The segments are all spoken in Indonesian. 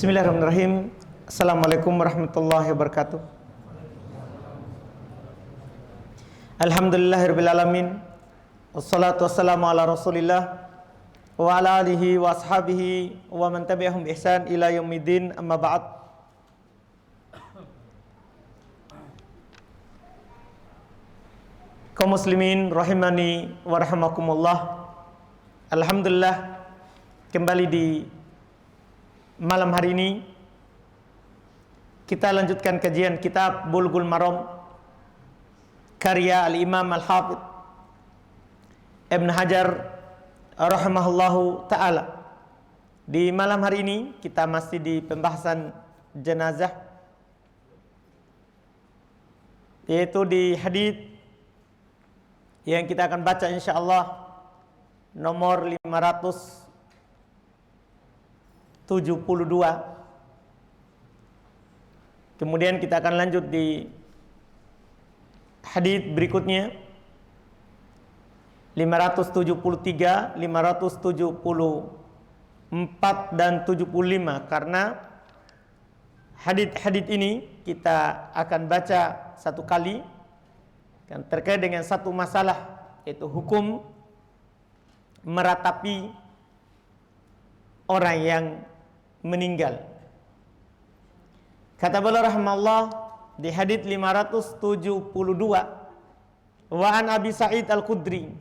Bismillahirrahmanirrahim. Assalamualaikum warahmatullahi wabarakatuh. Alhamdulillahirabbil alamin. Wassalatu wassalamu ala Rasulillah wa ala alihi wa ashabihi wa man tabi'ahum bi ihsan ila yaumiddin, amma ba'd. Kaum muslimin rahimani wa rahimakumullah. Alhamdulillah, kembali di malam hari ini kita lanjutkan kajian kitab Bulughul Maram karya Al-Imam Al-Hafidh Ibn Hajar rahimahullahu ta'ala. Di malam hari ini kita masih di pembahasan jenazah, yaitu di hadits yang kita akan baca insyaallah nomor 572. Kemudian kita akan lanjut di hadits berikutnya 573, 574 dan 75, karena hadits ini kita akan baca satu kali yang terkait dengan satu masalah, yaitu hukum meratapi orang yang meninggal. Kata beliau rahimahullah di hadits 572, wa an Abi Sa'id Al-Khudri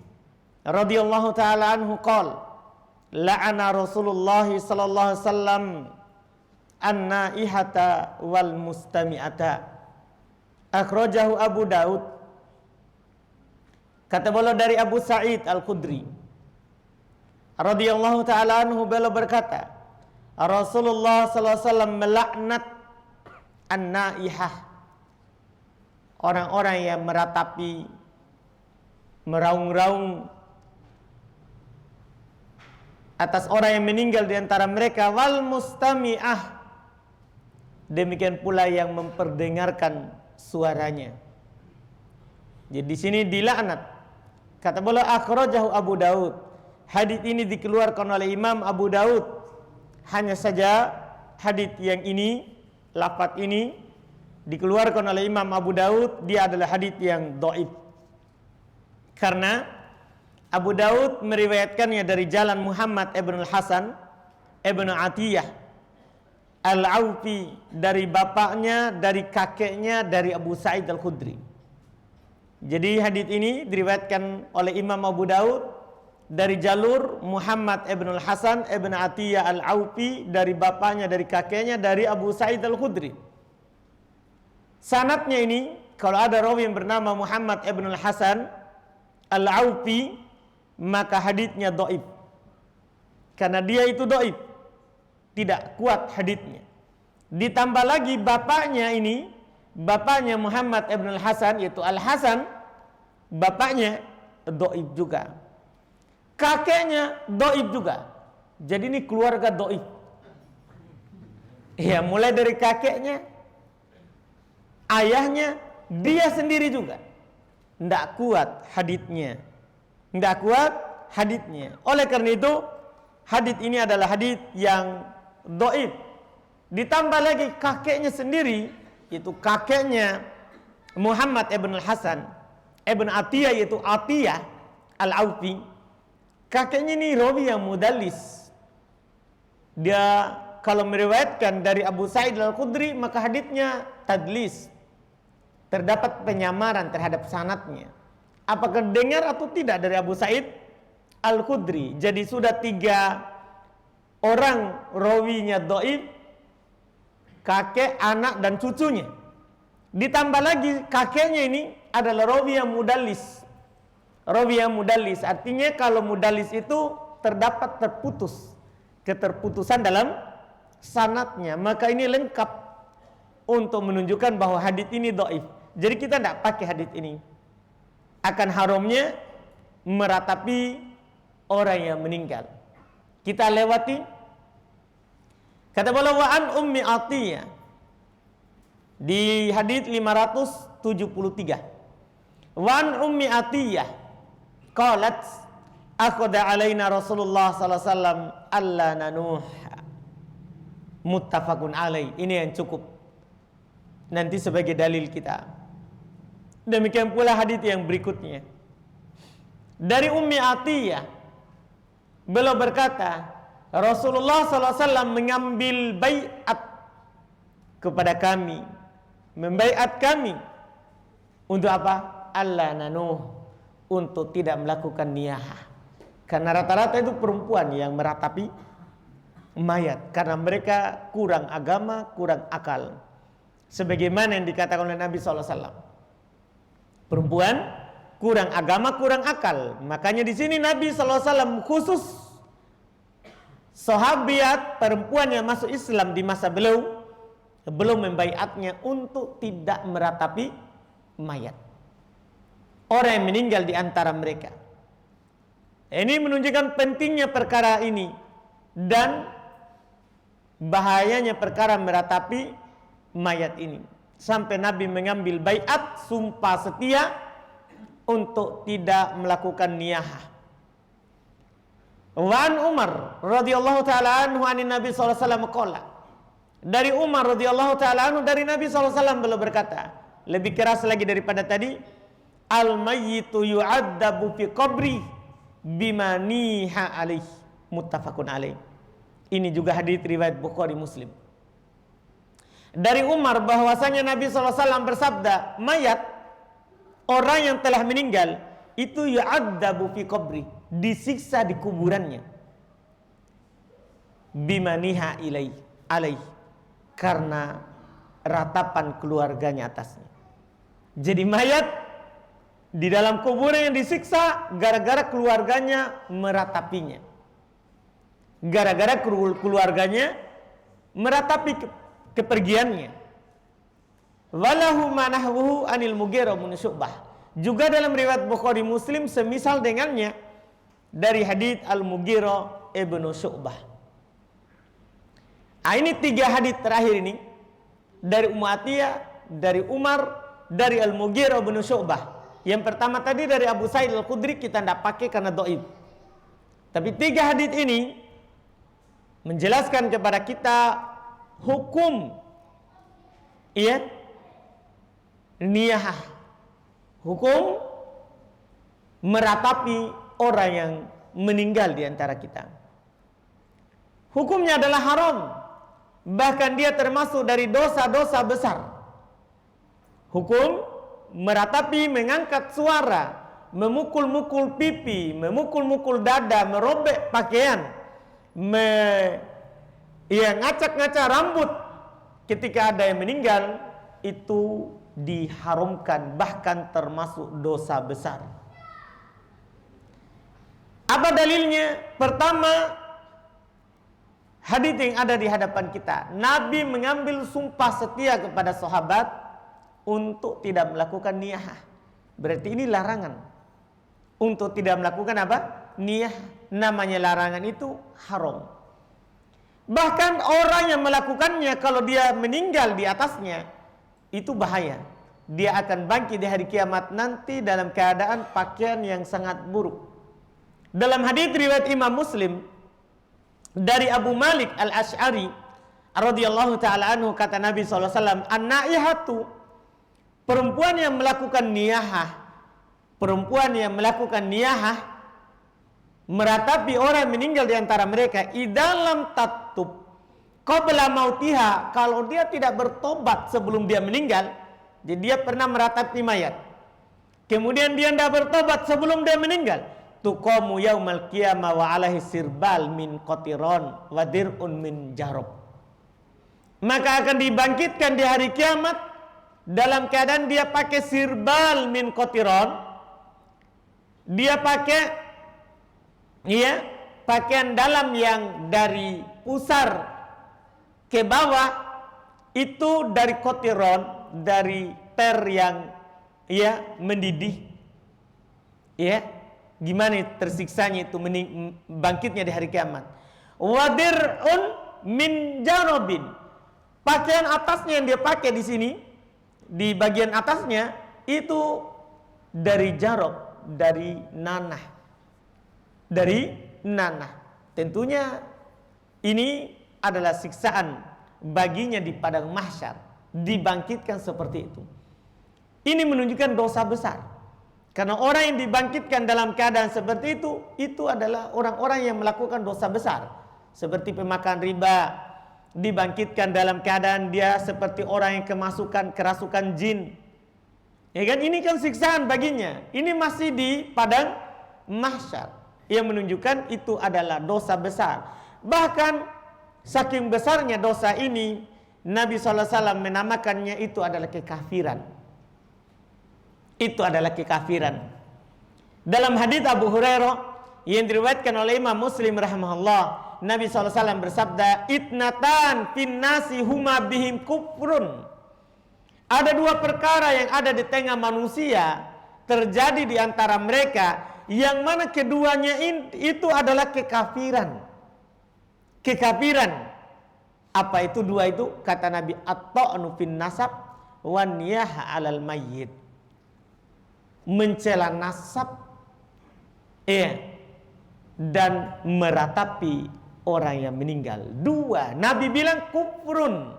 radhiyallahu taala anhu qala la'ana Rasulullah sallallahu alaihi wasallam an-naihata wal mustami'ata, akhrajahu Abu Daud. Kata beliau dari Abu Sa'id Al-Khudri radhiyallahu taala anhu, beliau berkata, Rasulullah sallallahu alaihi wasallam melaknat an-naihah, orang-orang yang meratapi, meraung-raung atas orang yang meninggal di antara mereka, wal mustami'ah, demikian pula yang memperdengarkan suaranya. Jadi di sini dilaknat. Kata beliau akhrajahu Abu Daud. Hadits ini dikeluarkan oleh Imam Abu Daud. Hanya saja hadits yang ini, lafaz ini dikeluarkan oleh Imam Abu Daud, dia adalah hadits yang dhaif. Karena Abu Daud meriwayatkannya dari jalan Muhammad ibn al-Hasan ibn Atiyah Al-Aufi, dari bapaknya, dari kakeknya, dari Abu Sa'id Al-Khudri. Jadi hadits ini diriwayatkan oleh Imam Abu Daud dari jalur Muhammad ibn al-Hasan ibn Atiyah Al-Aufi, dari bapaknya, dari kakeknya, dari Abu Sa'id Al-Khudri. Sanadnya ini, kalau ada rawi yang bernama Muhammad ibn al-Hasan Al-Aufi, maka haditsnya dhaif. Karena dia itu dhaif, tidak kuat haditsnya. Ditambah lagi bapaknya ini, bapaknya Muhammad ibn al-Hasan, yaitu Al-Hasan, bapaknya dhaif juga. Kakeknya dhaif juga. Jadi ini keluarga dhaif. Ya, mulai dari kakeknya, ayahnya, dia sendiri juga tidak kuat haditsnya. Tidak kuat haditsnya. Oleh karena itu, hadits ini adalah hadits yang dhaif. Ditambah lagi kakeknya sendiri, yaitu kakeknya Muhammad ibn al-Hasan ibn Atiyah, yaitu Atiyah Al-Aufi. Kakeknya ini rawi yang mudallis. Dia kalau meriwayatkan dari Abu Sa'id Al-Khudri, maka haditsnya tadlis. Terdapat penyamaran terhadap sanadnya. Apakah dengar atau tidak dari Abu Sa'id Al-Khudri. Jadi sudah 3 orang rawinya dhaif, kakek, anak, dan cucunya. Ditambah lagi kakeknya ini adalah rawi yang mudallis. Rawi yang mudallis, artinya kalau mudallis itu terdapat keterputusan dalam sanadnya, maka ini lengkap untuk menunjukkan bahwa hadits ini dhaif. Jadi kita tidak pakai hadits ini. Akan haramnya meratapi orang yang meninggal. Kita lewati. Kata beliau wa an Ummi Atiyah di hadits 573. Wa an Ummi Atiyah qalat akhadha alaina Rasulullah sallallahu alaihi wasallam alla nanuh Muttafaqun alaih. Ini yang cukup nanti sebagai dalil kita. Demikian pula hadits yang berikutnya. Dari Ummi Atiyah, beliau berkata, Rasulullah SAW mengambil baiat kepada kami, membaiat kami untuk apa? Allah nanuh, untuk tidak melakukan niyahah. Karena rata-rata itu perempuan yang meratapi mayat, karena mereka kurang agama, kurang akal. Sebagaimana yang dikatakan oleh Nabi SAW, perempuan kurang agama, kurang akal. Makanya di sini Nabi SAW khusus sahabiat perempuan yang masuk Islam di masa beliau belum membaiatnya untuk tidak meratapi mayat, orang yang meninggal di antara mereka. Ini menunjukkan pentingnya perkara ini dan bahayanya perkara meratapi mayat ini, sampai Nabi mengambil baiat, sumpah setia untuk tidak melakukan niyahah. Wa an Umar radhiyallahu taala anhu anin Nabi sallallahu alaihi wasallam qala. Dari Umar radhiyallahu taala anhu dari Nabi sallallahu alaihi wasallam beliau berkata, lebih keras lagi daripada tadi, al mayyitu yu'adzabu fi qabri bima niha alaih, muttafaqun alaih. Ini juga hadis riwayat Bukhari Muslim. Dari Umar bahwasanya Nabi sallallahu alaihi wasallam bersabda, mayat orang yang telah meninggal itu yu'adzabu fi qabri, disiksa di kuburannya, bimaniha alaih, karena ratapan keluarganya atasnya. Jadi mayat di dalam kuburan yang disiksa gara-gara keluarganya meratapinya, gara-gara keluarganya meratapi kepergiannya. Walahu manahwuhu anil Mughirah bin Syu'bah. Juga dalam riwayat Bukhari Muslim semisal dengannya dari hadits Al-Mughirah ibn Syu'bah. Ini 3 hadits terakhir ini dari Ummu Atiyah, dari Umar, dari Al-Mughirah bin Syu'bah. Yang pertama tadi dari Abu Sa'id Al-Khudri kita tidak pakai karena dhaif. Tapi 3 hadits ini menjelaskan kepada kita hukum niyahah, hukum meratapi orang yang meninggal di antara kita. Hukumnya adalah haram, bahkan dia termasuk dari dosa-dosa besar. Hukum meratapi, mengangkat suara, memukul-mukul pipi, memukul-mukul dada, merobek pakaian, ngacak-ngacak rambut ketika ada yang meninggal, itu diharamkan, bahkan termasuk dosa besar. Apa dalilnya? Pertama, hadits yang ada di hadapan kita, Nabi mengambil sumpah setia kepada sahabat untuk tidak melakukan niyahah. Berarti ini larangan untuk tidak melakukan apa? Niyah. Namanya larangan itu haram. Bahkan orang yang melakukannya, kalau dia meninggal di atasnya, itu bahaya. Dia akan bangkit di hari kiamat nanti dalam keadaan pakaian yang sangat buruk. Dalam hadits riwayat Imam Muslim dari Abu Malik Al-Asy'ari radhiyallahu taala anhu, kata Nabi sallallahu alaihi wasallam, an-naihatu, perempuan yang melakukan niyahah, perempuan yang melakukan niyahah meratapi orang meninggal di antara mereka, idalam tatub qabla mautiha, kalau dia tidak bertobat sebelum dia meninggal, jadi dia pernah meratapi mayat, kemudian dia tidak bertobat sebelum dia meninggal, tuqamu yaumal qiyamah wa alaihi sirbal min qatiran wa dir'un min jarob, maka akan dibangkitkan di hari kiamat dalam keadaan dia pakai sirbal min qatiran, dia pakai pakaian dalam yang dari pusar ke bawah itu dari qatiran, dari ter yang mendidih. Gimana tersiksanya itu, bangkitnya di hari kiamat. Wadirun min jarobin, pakaian atasnya yang dia pakai di sini, di bagian atasnya itu dari jarob, dari nanah, Tentunya ini adalah siksaan baginya di padang mahsyar, dibangkitkan seperti itu. Ini menunjukkan dosa besar. Karena orang yang dibangkitkan dalam keadaan seperti itu adalah orang-orang yang melakukan dosa besar. Seperti pemakan riba, dibangkitkan dalam keadaan dia seperti orang yang kerasukan jin. Ya kan, ini kan siksaan baginya. Ini masih di padang mahsyar, yang menunjukkan itu adalah dosa besar. Bahkan saking besarnya dosa ini, Nabi SAW menamakannya itu adalah kekafiran. Itu adalah kekafiran. Dalam hadits Abu Hurairah yang diriwayatkan oleh Imam Muslim rahimahullah, Nabi SAW bersabda, "Itnatan fin nasi huma bihim kufrun." Ada dua perkara yang ada di tengah manusia, terjadi di antara mereka, yang mana keduanya itu adalah kekafiran. Kekafiran. Apa itu dua itu? Kata Nabi, at-ta'nu fin nasab wan niyaha 'alal mayyit. Mencela nasab, dan meratapi orang yang meninggal. Dua. Nabi bilang kufrun.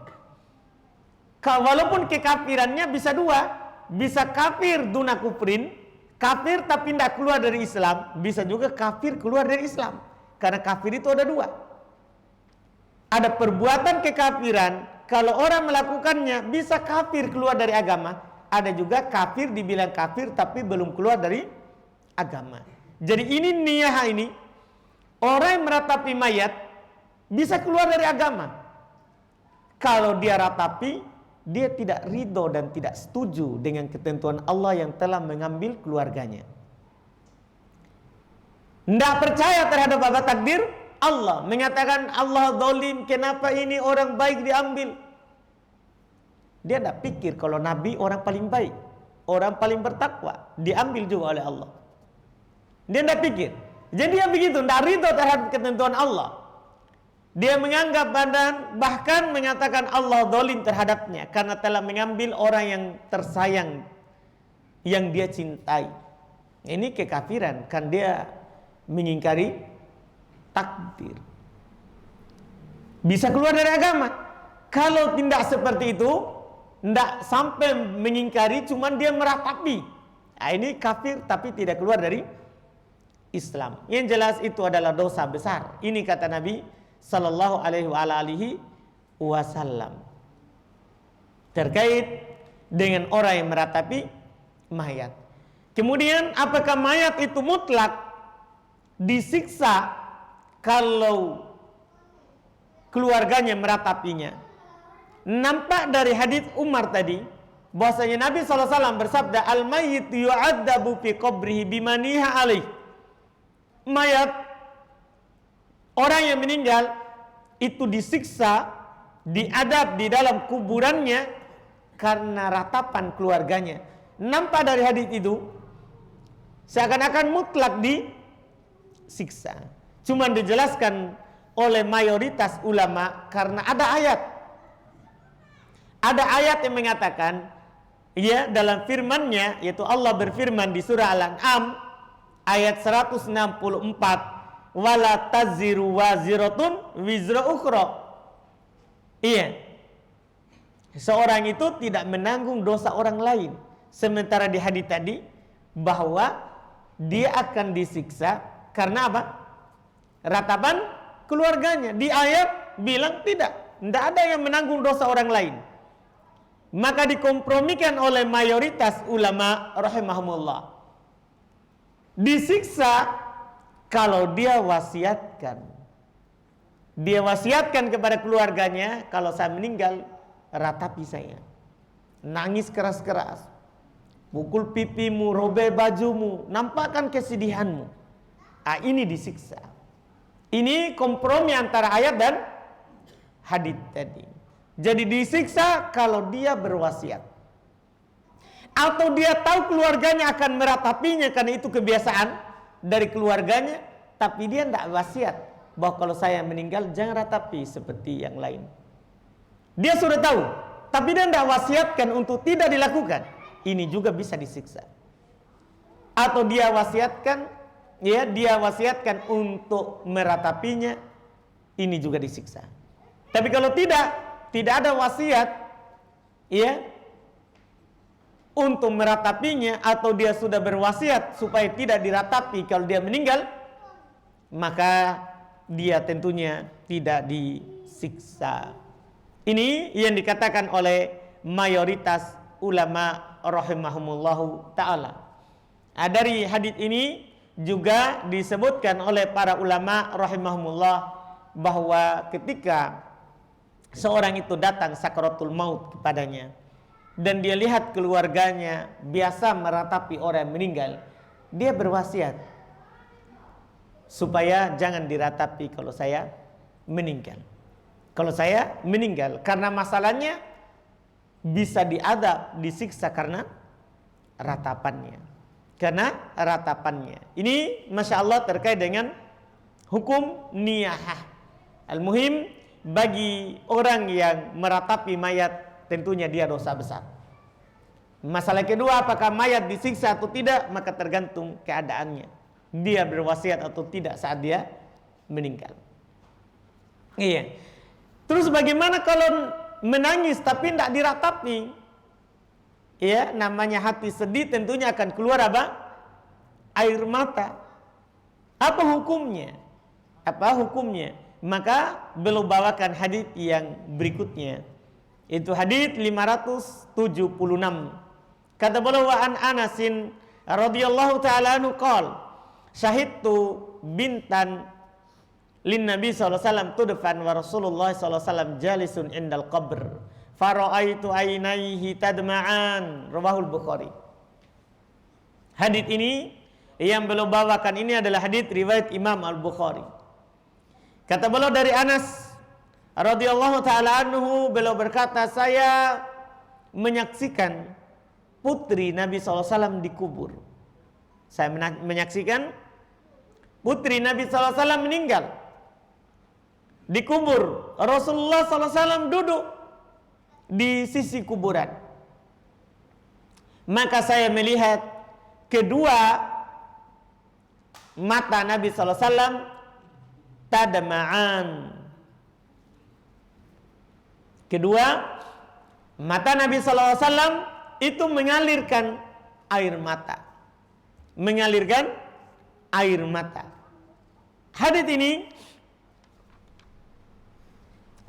Walaupun kekafirannya bisa dua, bisa kafir duna kufrin, kafir tapi tidak keluar dari Islam, bisa juga kafir keluar dari Islam. Karena kafir itu ada dua. Ada perbuatan kekafiran, kalau orang melakukannya bisa kafir keluar dari agama. Ada juga kafir dibilang kafir tapi belum keluar dari agama. Jadi ini niyah ini, orang yang meratapi mayat bisa keluar dari agama. Kalau dia ratapi, dia tidak ridho dan tidak setuju dengan ketentuan Allah yang telah mengambil keluarganya. Tidak percaya terhadap apa takdir Allah, mengatakan Allah zalim, kenapa ini orang baik diambil. Dia tidak pikir kalau Nabi orang paling baik, orang paling bertakwa, diambil juga oleh Allah. Dia tidak pikir. Jadi dia begitu, tidak ridho terhadap ketentuan Allah. Dia menganggap bahkan mengatakan Allah zalim terhadapnya karena telah mengambil orang yang tersayang, yang dia cintai. Ini kekafiran, kan dia mengingkari takdir. Bisa keluar dari agama. Kalau tidak seperti itu, tidak sampai mengingkari, cuman dia meratapi. Nah, ini kafir tapi tidak keluar dari Islam. Yang jelas itu adalah dosa besar. Ini kata Nabi sallallahu alaihi wasallam terkait dengan orang yang meratapi mayat. Kemudian apakah mayat itu mutlak disiksa kalau keluarganya meratapinya? Nampak dari hadis Umar tadi bahwasanya Nabi SAW bersabda, al-mayyit yu'adzabu fi qabrihi bimaniha alaih. Mayat, orang yang meninggal itu disiksa, diadab di dalam kuburannya karena ratapan keluarganya. Nampak dari hadis itu seakan-akan mutlak disiksa. Cuma dijelaskan oleh mayoritas ulama karena ada ayat. Ada ayat yang mengatakan, ya, dalam firman-Nya, yaitu Allah berfirman di surah Al-An'am ayat 164, wala taziru waziratun wizra ukhra. Iya, seorang itu tidak menanggung dosa orang lain. Sementara di hadis tadi bahwa dia akan disiksa karena apa? Ratapan keluarganya. Di ayat bilang tidak ada yang menanggung dosa orang lain. Maka dikompromikan oleh mayoritas ulama rahimahumullah. Disiksa kalau dia wasiatkan. Dia wasiatkan kepada keluarganya, kalau saya meninggal ratapi saya. Nangis keras-keras, pukul pipimu, robek bajumu, nampakkan kesedihanmu. Ini disiksa. Ini kompromi antara ayat dan hadis tadi. Jadi disiksa kalau dia berwasiat. Atau dia tahu keluarganya akan meratapinya karena itu kebiasaan dari keluarganya, tapi dia tidak wasiat bahwa kalau saya meninggal jangan ratapi seperti yang lain. Dia sudah tahu, tapi dia tidak wasiatkan untuk tidak dilakukan. Ini juga bisa disiksa. Atau dia wasiatkan, ya, dia wasiatkan untuk meratapinya, ini juga disiksa. Tapi kalau tidak, tidak ada wasiat ya untuk meratapinya, atau dia sudah berwasiat supaya tidak diratapi kalau dia meninggal, maka dia tentunya tidak disiksa. Ini yang dikatakan oleh mayoritas ulama rahimahumullahu ta'ala. Dari hadits ini juga disebutkan oleh para ulama rahimahumullah bahwa ketika seorang itu datang sakaratul maut kepadanya dan dia lihat keluarganya biasa meratapi orang yang meninggal, dia berwasiat supaya jangan diratapi kalau saya meninggal. Kalau saya meninggal, karena masalahnya bisa diadab, disiksa karena ratapannya. Karena ratapannya. Ini Masya Allah terkait dengan hukum niyahah. Al-muhim, bagi orang yang meratapi mayat, tentunya dia dosa besar. Masalah kedua, apakah mayat disiksa atau tidak, maka tergantung keadaannya. Dia berwasiat atau tidak saat dia meninggal. Iya. Terus bagaimana kalau menangis tapi tidak diratapi? Ya, namanya hati sedih tentunya akan keluar apa? Air mata. Apa hukumnya? Apa hukumnya? Maka beliau bawakan hadis yang berikutnya. Itu hadis 576. Kata beliau, wa an Anasin radhiyallahu taala anhu qala syahidtu bintan lin Nabi sallallahu alaihi wasallam tudfan wa Rasulullah sallallahu alaihi wasallam jalisun indal qabr fara'aitu ainaihi tadma'an, rawahul Bukhari. Hadis ini yang beliau bawakan ini adalah hadis riwayat Imam Al-Bukhari. Kata beliau dari Anas radhiyallahu taala anhu, beliau berkata, saya menyaksikan putri Nabi sallallahu alaihi wasallam dikubur. Saya menyaksikan putri Nabi sallallahu alaihi wasallam meninggal, dikubur. Rasulullah sallallahu alaihi wasallam duduk di sisi kuburan. Maka saya melihat kedua mata Nabi sallallahu alaihi wasallam tadma'an. Kedua mata Nabi sallallahu alaihi wasallam itu mengalirkan air mata. Mengalirkan air mata. Hadis ini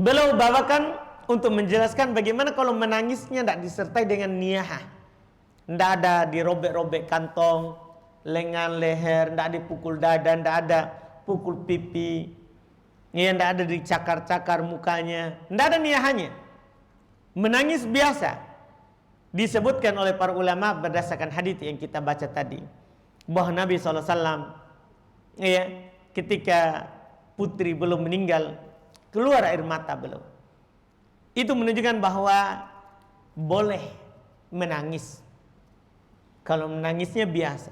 beliau bawakan untuk menjelaskan bagaimana kalau menangisnya tidak disertai dengan niyahah. Tidak ada dirobek-robek kantong, lengan, leher, tidak dipukul dada, tidak ada pukul pipi, ya, tidak ada dicakar-cakar mukanya, tidak ada niyahanya. Menangis biasa. Disebutkan oleh para ulama berdasarkan hadis yang kita baca tadi, bahwa Nabi SAW ya, ketika putri belum meninggal keluar air mata beliau. Itu menunjukkan bahwa boleh menangis kalau menangisnya biasa,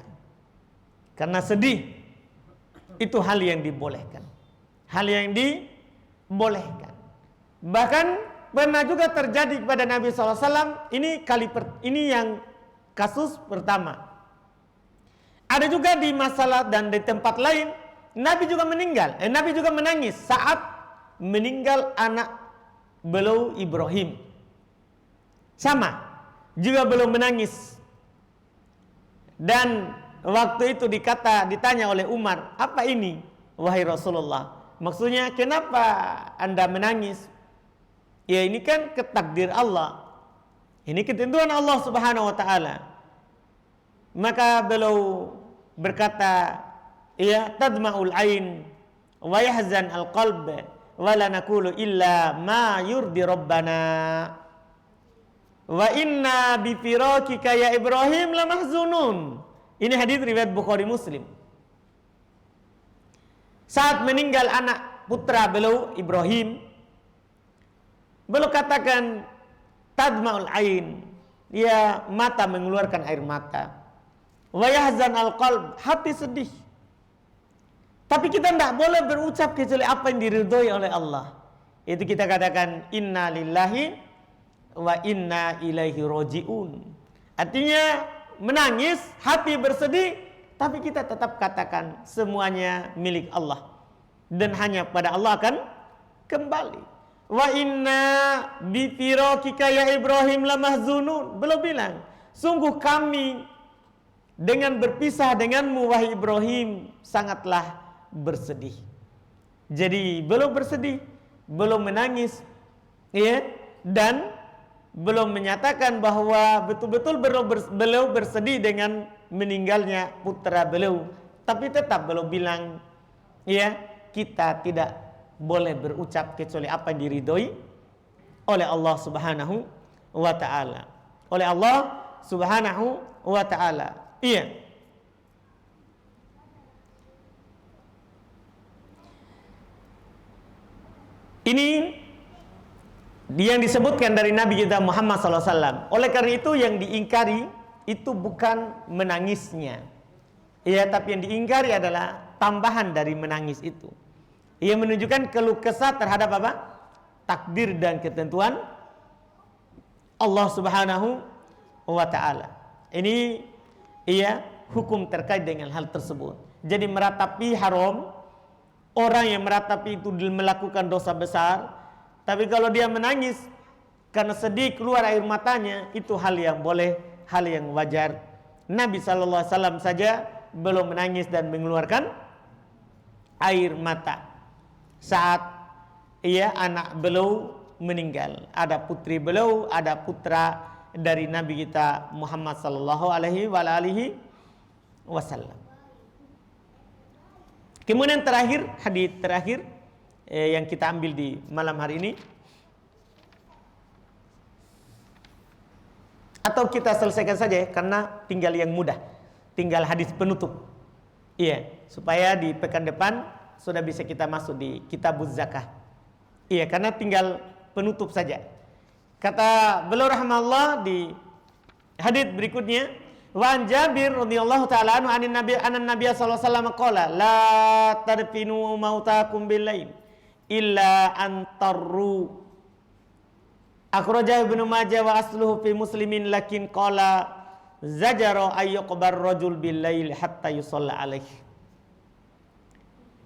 karena sedih itu hal yang dibolehkan. Hal yang dibolehkan. Bahkan pernah juga terjadi kepada Nabi SAW. Ini yang kasus pertama. Ada juga di masalah dan di tempat lain Nabi juga meninggal. Nabi juga menangis saat meninggal anak beliau Ibrahim. Sama, juga belum menangis. Dan waktu itu ditanya oleh Umar, apa ini wahai Rasulullah? Maksudnya kenapa Anda menangis? Ya, ini kan ketakdir Allah. Ini ketentuan Allah Subhanahu wa taala. Maka beliau berkata, ya tadma'ul ain wa yahzan al-qalb wa la naqulu illa ma yurdi rabbana wa inna bi firakika ya Ibrahim lamahzunun. Ini hadis riwayat Bukhari Muslim. Saat meninggal anak putra beliau Ibrahim, beliau katakan tadma'ul ain, ya mata mengeluarkan air mata, wa yahzan al-qalb, hati sedih. Tapi kita tidak boleh berucap kecuali apa yang diridhoi oleh Allah. Itu kita katakan inna lillahi wa inna ilaihi roji'un. Artinya menangis, hati bersedih, tapi kita tetap katakan semuanya milik Allah dan hanya pada Allah akan kembali. wa inna bi firaqika ya Ibrahim lamahzunun. Belum bilang, sungguh kami dengan berpisah denganmu wahai Ibrahim sangatlah bersedih. Jadi belum bersedih, belum menangis, ya, dan belum menyatakan bahwa betul-betul beliau bersedih dengan meninggalnya putra beliau, tapi tetap beliau bilang, ya, kita tidak boleh berucap kecuali apa yang diridhoi oleh Allah Subhanahu wa taala. Oleh Allah Subhanahu wa taala. Iya. Ini yang disebutkan dari Nabi kita Muhammad SAW. Oleh karena itu yang diingkari itu bukan menangisnya, ya, tapi yang diingkari adalah tambahan dari menangis itu. Ia menunjukkan keluh kesah terhadap apa? Takdir dan ketentuan Allah Subhanahu wa taala. Ini ia hukum terkait dengan hal tersebut. Jadi meratapi haram, orang yang meratapi itu melakukan dosa besar. Tapi kalau dia menangis karena sedih keluar air matanya, itu hal yang boleh, hal yang wajar. Nabi SAW saja belum menangis dan mengeluarkan air mata saat anak beliau meninggal. Ada putri beliau, ada putra dari Nabi kita Muhammad SAW. Kemudian terakhir, hadis terakhir yang kita ambil di malam hari ini, atau kita selesaikan saja karena tinggal yang mudah, tinggal hadis penutup, iya, supaya di pekan depan sudah bisa kita masuk di Kitabuz Zakah, iya, karena tinggal penutup saja. Kata beliau rahimahullah di hadis berikutnya, wa an Jabir radhiyallahu taala anhu anin nabi sallallahu alaihi wasallam qala la tarfinu mautakum bil lail illa antarru. Akhrajahu Ibnu Majah wa asluhu fi Muslimin lakin qala zajara ayyuqbar rajul bil lail hatta yusalla alaihi.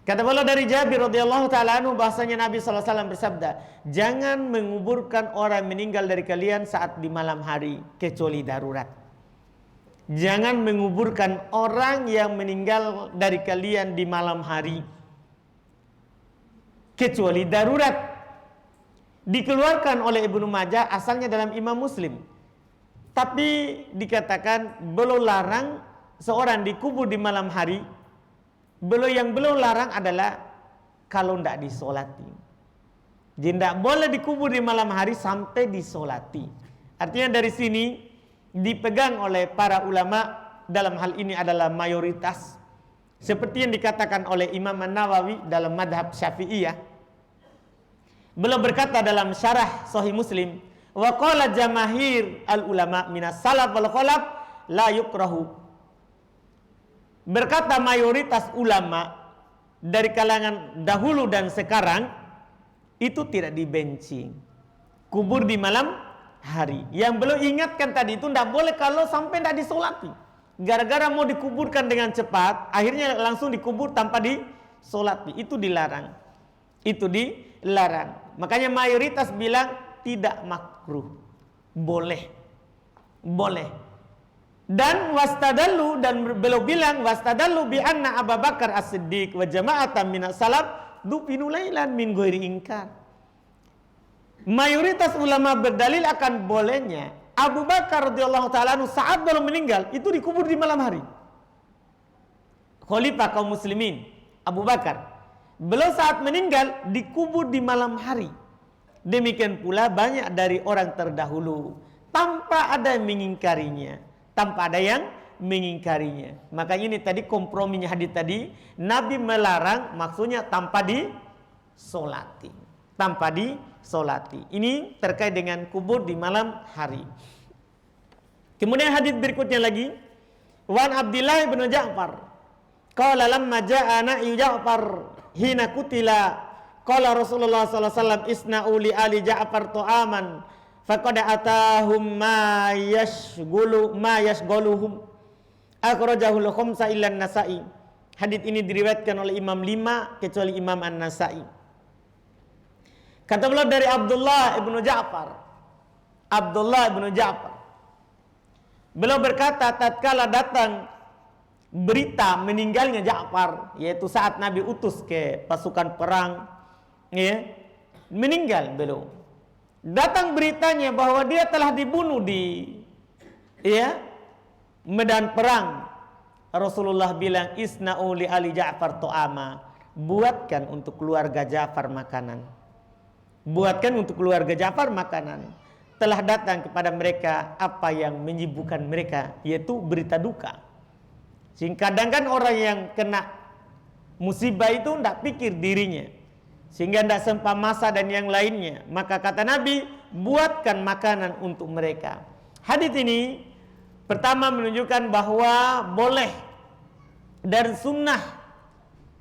Kata beliau dari Jabir radhiyallahu taala anhu bahasanya Nabi sallallahu alaihi wasallam bersabda, jangan menguburkan orang meninggal dari kalian saat di malam hari kecuali darurat. Jangan menguburkan orang yang meninggal dari kalian di malam hari kecuali darurat. Dikeluarkan oleh Ibnu Majah, asalnya dalam Imam Muslim, tapi dikatakan belum larang seorang dikubur di malam hari. Yang belum larang adalah kalau tidak disolati. Jadi tidak boleh dikubur di malam hari sampai disolati. Artinya dari sini dipegang oleh para ulama dalam hal ini adalah mayoritas, seperti yang dikatakan oleh Imam An-Nawawi dalam madhab Syafi'iyah. Beliau berkata dalam syarah Sahih Muslim, wa qala jamahir al ulama minas salaf wal khalaf la yukrahu. Berkata mayoritas ulama dari kalangan dahulu dan sekarang itu tidak dibenci kubur di malam hari. Yang belum ingatkan tadi itu tidak boleh kalau sampai tidak disolati. Gara-gara mau dikuburkan dengan cepat, akhirnya langsung dikubur tanpa disolati. Itu dilarang. Itu dilarang. Makanya mayoritas bilang tidak makruh, boleh. Dan wastadallu, dan beliau bilang wastadallu bi anna Abu Bakar As-Siddiq wa jama'atan minas salaf dufinu lailan min ghairi inkar. Mayoritas ulama berdalil akan bolehnya Abu Bakar radhiyallahu taala saat belum meninggal itu dikubur di malam hari. Khalifah kaum muslimin Abu Bakar, beliau saat meninggal dikubur di malam hari. Demikian pula banyak dari orang terdahulu tanpa ada yang mengingkarinya. Makanya ini tadi komprominya hadis tadi, Nabi melarang maksudnya tanpa disolati. Ini terkait dengan kubur di malam hari. Kemudian hadis berikutnya lagi, Wan Abdillah bin Ja'far qala lamma ja'a na'yu Ja'far hina kutila qala Rasulullah sallallahu alaihi wasallam isna'u li ali Ja'far ta'aman faqad atahum ma yashghuluhum akhrajahu al-khamsa illa an-Nasa'i. Hadis ini diriwayatkan oleh Imam 5 kecuali Imam An-Nasa'i. Kata beliau dari Abdullah ibnu Ja'far. Abdullah ibnu Ja'far. Beliau berkata tatkala datang berita meninggalnya Ja'far, yaitu saat Nabi utus ke pasukan perang, ya, meninggal beliau. Datang beritanya bahwa dia telah dibunuh di, ya, medan perang. Rasulullah bilang, isna'u li ali Ja'far to'ama, buatkan untuk keluarga Ja'far makanan. Buatkan untuk keluarga Ja'far makanan. Telah datang kepada mereka apa yang menyibukkan mereka, yaitu berita duka. Sehingga kadang kan orang yang kena musibah itu tidak pikir dirinya, sehingga tidak sempat masa dan yang lainnya. Maka kata Nabi, buatkan makanan untuk mereka. Hadis ini pertama menunjukkan bahwa boleh dan sunnah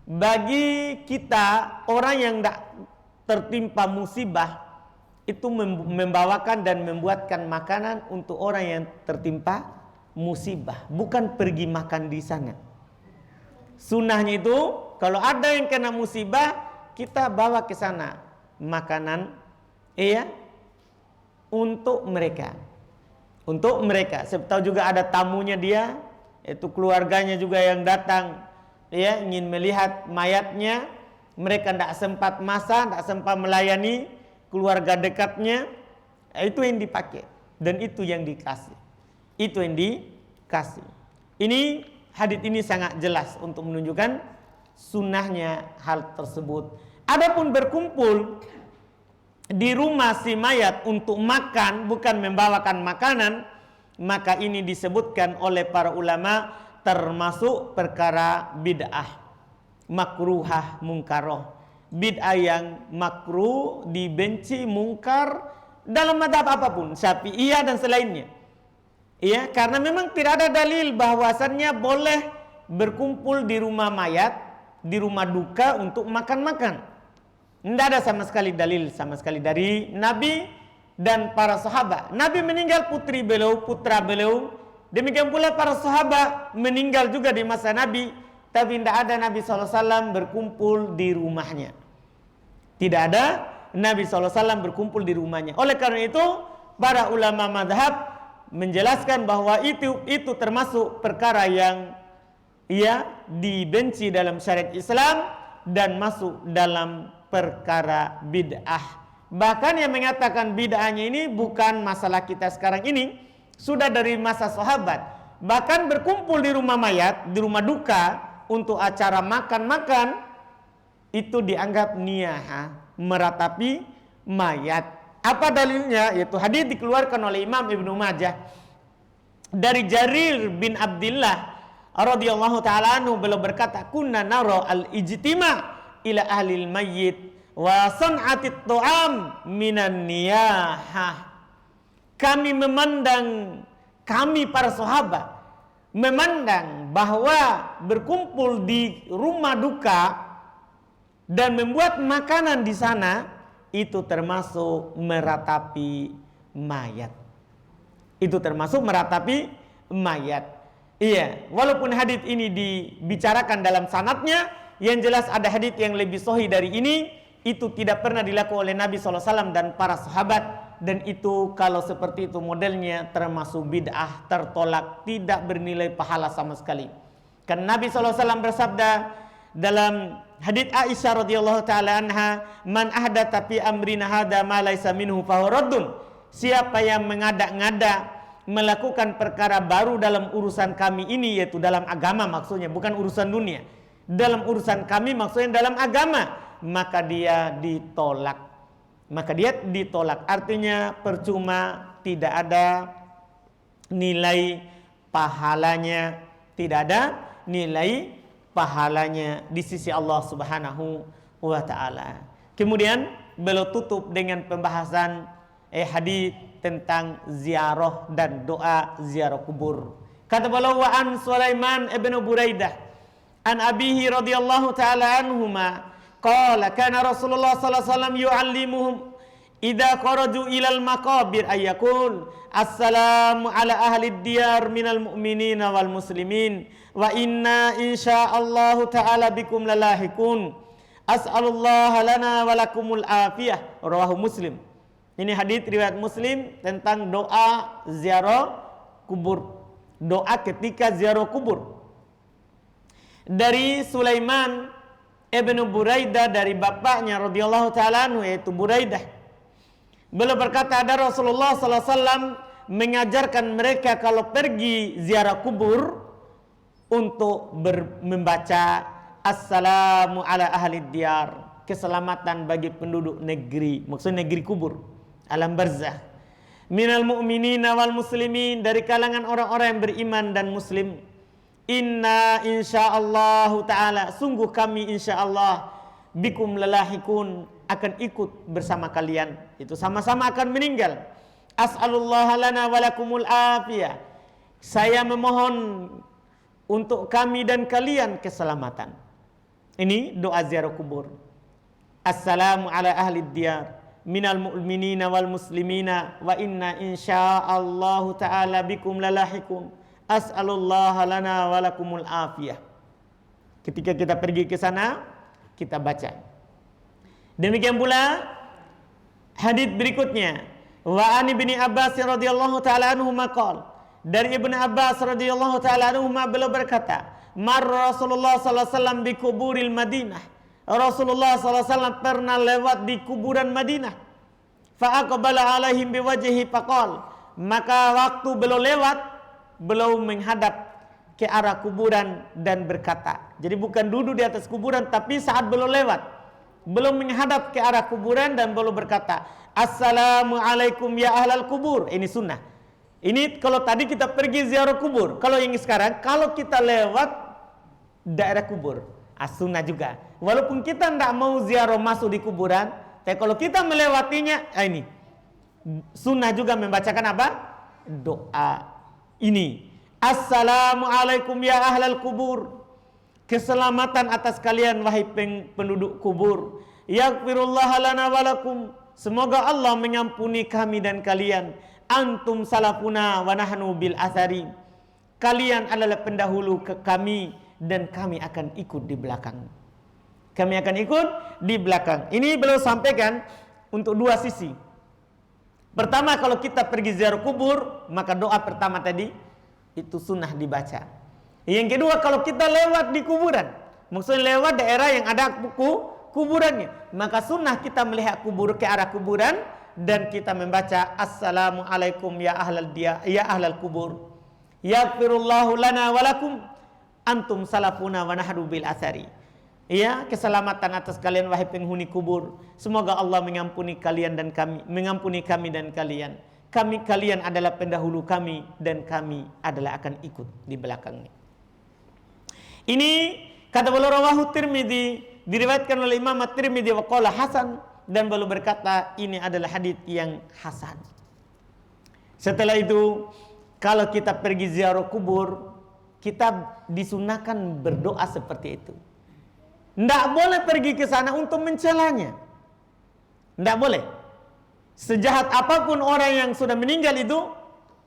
bagi kita orang yang tidak tertimpa musibah itu membawakan dan membuatkan makanan untuk orang yang tertimpa musibah, bukan pergi makan di sana. Sunnahnya itu kalau ada yang kena musibah, kita bawa ke sana makanan, iya, untuk mereka. Untuk mereka. Saya tahu juga ada tamunya dia, yaitu keluarganya juga yang datang, ya, ingin melihat mayatnya. Mereka tidak sempat masak, tidak sempat melayani keluarga dekatnya. Itu yang dipakai dan itu yang dikasih. Itu yang dikasih. Ini hadis ini sangat jelas untuk menunjukkan sunnahnya hal tersebut. Adapun berkumpul di rumah si mayat untuk makan, bukan membawakan makanan, maka ini disebutkan oleh para ulama termasuk perkara bid'ah, makruhah, mungkaroh. Bid'ah yang makruh, dibenci, mungkar dalam madhab apapun, Syafi'iyah dan selainnya. Ya, karena memang tidak ada dalil bahwasannya boleh berkumpul di rumah mayat, di rumah duka untuk makan-makan. Tidak ada sama sekali dalil sama sekali dari Nabi dan para sahabat. Nabi meninggal, putri beliau, putra beliau. Demikian pula para sahabat meninggal juga di masa Nabi, tapi tidak ada Nabi SAW berkumpul di rumahnya. Tidak ada Nabi SAW berkumpul di rumahnya. Oleh karena itu, para ulama madhab menjelaskan bahwa itu termasuk perkara yang dibenci dalam syariat Islam dan masuk dalam perkara bid'ah. Bahkan yang mengatakan bid'ahnya ini bukan masalah kita sekarang ini, sudah dari masa sahabat. Bahkan berkumpul di rumah mayat, di rumah duka untuk acara makan-makan, itu dianggap niyahah, meratapi mayat. Apa dalilnya? Yaitu hadis dikeluarkan oleh Imam Ibnu Majah dari Jarir bin Abdullah radhiyallahu taala anhu, beliau berkata, kunna nara al-ijtima' ila ahlil mayyit wa san'atit tu'am minan niyahah. Kami memandang, kami para sahabat memandang bahwa berkumpul di rumah duka dan membuat makanan di sana itu termasuk meratapi mayat. Itu termasuk meratapi mayat. Iya, walaupun hadis ini dibicarakan dalam sanadnya, yang jelas ada hadis yang lebih sahih dari ini, itu tidak pernah dilakukan oleh Nabi SAW dan para sahabat, dan itu kalau seperti itu modelnya termasuk bid'ah, tertolak, tidak bernilai pahala sama sekali. Karena Nabi SAW bersabda dalam hadits Aisyah radhiyallahu taala anha, man ahdatsa fi amrina hadza ma laisa minhu fa raddun. Siapa yang mengada-ngada melakukan perkara baru dalam urusan kami ini, yaitu dalam agama maksudnya, bukan urusan dunia. Dalam urusan kami maksudnya dalam agama, maka dia ditolak. Maka dia ditolak. Artinya percuma, tidak ada nilai pahalanya, tidak ada nilai pahalanya di sisi Allah Subhanahu wa taala. Kemudian beliau tutup dengan pembahasan hadis tentang ziarah dan doa ziarah kubur. Kata beliau, wa an Sulaiman ibn Buraidah an abihi radhiyallahu taala anhuma qala kana Rasulullah sallallahu alaihi wasallam yu'allimuhum idza kharaju ilal maqabir ayyakul assalamu ala ahli diyar minal mu'minina wal muslimin wa inna insyaallahu ta'ala bikum lalahikun As'alullah lana wa lakumul afiyah. Rawahu Muslim. Ini hadis riwayat Muslim tentang doa ziarah kubur. Doa ketika ziarah kubur. Dari Sulaiman ibnu Buraidah, dari bapaknya radhiyallahu taala anhu, yaitu Buraidah. Beliau berkata, ada Rasulullah sallallahu alaihi wasallam mengajarkan mereka kalau pergi ziarah kubur untuk membaca assalamu ala ahli diyar, keselamatan bagi penduduk negeri, maksudnya negeri kubur, alam barzah. Minal mu'minina wal muslimin, dari kalangan orang-orang yang beriman dan muslim. Inna insyaallah ta'ala, sungguh kami insyaallah bikum lalahikun, akan ikut bersama kalian, itu sama-sama akan meninggal. As'alullah lana walakumul afiyah, saya memohon untuk kami dan kalian keselamatan. Ini doa ziarah kubur. Assalamu ala ahli diyar minal mu'minina wal muslimina wa inna insyaallah ta'ala bikum lalahikun. As'alullah lana walakumul afiyah. Ketika kita pergi ke sana, kita baca. Demikian pula hadis berikutnya, wa an ibni Abbas radhiyallahu taala anhu maqal, dari Ibnu Abbas radhiyallahu taala anhu beliau berkata, mar Rasulullah sallallahu alaihi wasallam di kuburil Madinah, Rasulullah sallallahu alaihi wasallam pernah lewat di kuburan Madinah. Fa aqbala alaihim biwajhihi faqal, maka waktu beliau lewat, beliau menghadap ke arah kuburan dan berkata, jadi bukan duduk di atas kuburan, tapi saat beliau lewat, beliau menghadap ke arah kuburan dan beliau berkata, assalamualaikum ya ahlal kubur. Ini sunnah. Ini kalau tadi kita pergi ziarah kubur. Kalau yang sekarang, kalau kita lewat daerah kubur, sunnah juga. Walaupun kita tidak mau ziarah masuk di kuburan, tapi kalau kita melewatinya, ini sunnah juga membacakan apa? Doa ini. Assalamualaikum ya ahlal kubur. Keselamatan atas kalian wahai penduduk kubur. Yaghfirullah lana walakum. Semoga Allah mengampuni kami dan kalian. Antum salafuna wa nahnu bil athari. Kalian adalah pendahulu ke kami dan kami akan ikut di belakang. Kami akan ikut di belakang. Ini beliau sampaikan untuk dua sisi. Pertama, kalau kita pergi ziarah kubur, maka doa pertama tadi itu sunnah dibaca. Yang kedua, kalau kita lewat di kuburan, maksudnya lewat daerah yang ada kuburannya, maka sunnah kita melihat kubur ke arah kuburan dan kita membaca assalamualaikum ya ahlal kubur. Yaghfirullahu lana walakum antum salafuna wa nahnu bil athari. Ya, keselamatan atas kalian wahai penghuni kubur. Semoga Allah mengampuni kalian dan kami, mengampuni kami dan kalian. Kalian adalah pendahulu kami dan kami adalah akan ikut di belakangnya. Ini kata beliau rawahu Tirmidzi, diriwayatkan oleh Imam At-Tirmidzi wa qala hasan, dan beliau berkata ini adalah hadis yang hasan. Setelah itu, kalau kita pergi ziarah kubur, kita disunahkan berdoa seperti itu. Tidak boleh pergi ke sana untuk mencelanya. Tidak boleh. Sejahat apapun orang yang sudah meninggal itu,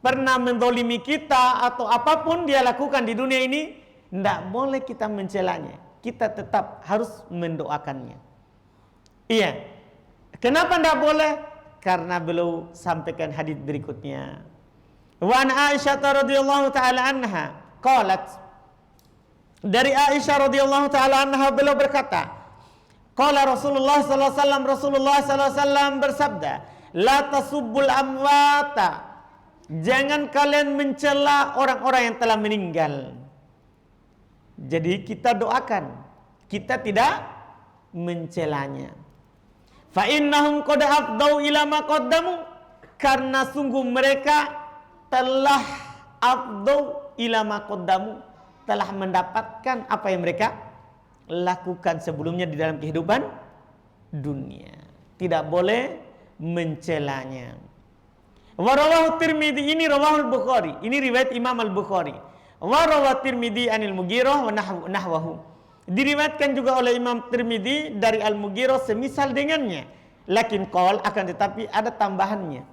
pernah menzalimi kita atau apapun dia lakukan di dunia ini, tidak boleh kita mencelanya. Kita tetap harus mendoakannya. Iya. Kenapa tidak boleh? Karena beliau sampaikan hadis berikutnya. Wa an Aisyah radhiyallahu taala anha qalat, dari Aisyah radhiyallahu taala anha beliau berkata, qala Rasulullah sallallahu alaihi wasallam, Rasulullah sallallahu alaihi wasallam bersabda, la tasubbul amwata, jangan kalian mencela orang-orang yang telah meninggal. Jadi kita doakan, kita tidak mencelanya. Fa innahum qad afdau ila ma qaddamu, karena sungguh mereka telah afdau ila ma qaddamu, telah mendapatkan apa yang mereka lakukan sebelumnya di dalam kehidupan dunia. Tidak boleh mencelanya. Wa rawahu Tirmidzi, ini rawahu Bukhari, ini riwayat Imam Al-Bukhari. Wa rawahu Tirmidzi anil Mughirah wa nahwahu, diriwayatkan juga oleh Imam Tirmidzi dari Al-Mughirah semisal dengannya. Lakin qol, akan tetapi ada tambahannya.